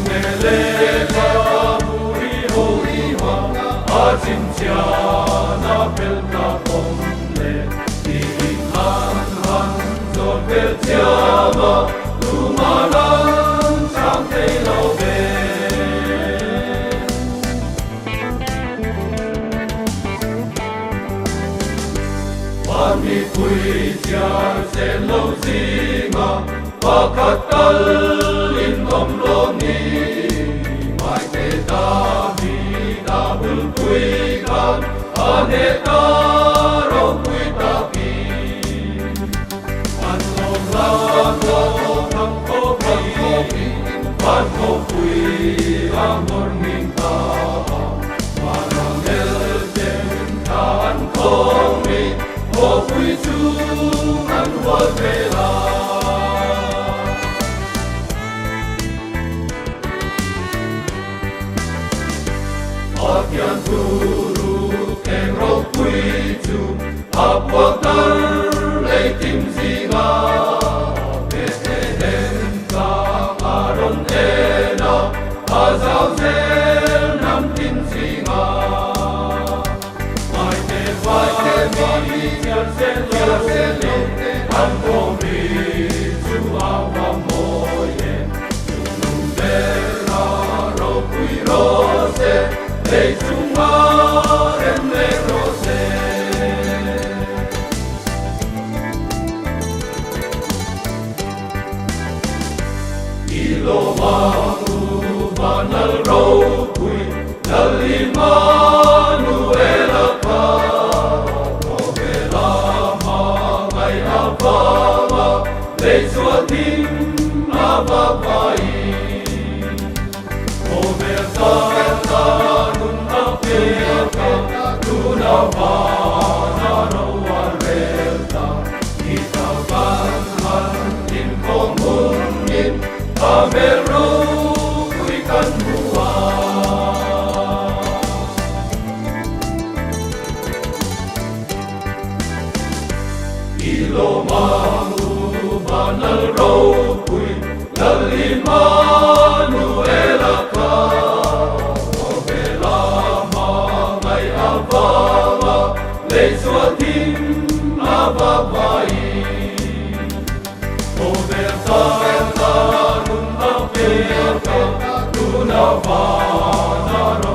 Meleka muriho Azinciana pelta pomle Ihan han zor peltiama Lumanan chante love Pami pui jar sen lo zinga Pakatal in omloni Mai te dami dabul pui kan Aneta ro pui tapi Anlo lako kamko pi Panko pui amor minta Marangel den kaan komi O pui tungan wazela Akian turu kengro puitu Apotar leitim zinga Betehen ka aron ena Azal zel nam tin zinga Mai te mi tiar selo Anko mi tu awa moye Numera ro pui rose Lei sunga en le rose Ilo mangu banal rokui Dal Immanuel apa Novela mangai avama Lei suatim avabai Omerta Tunavana roa relta Kita banhan in komunin Ameru ikan buah Ilo mangu banal rokui Lal Immanuel Lei suatim avabai Omerta nun apeka Tunavana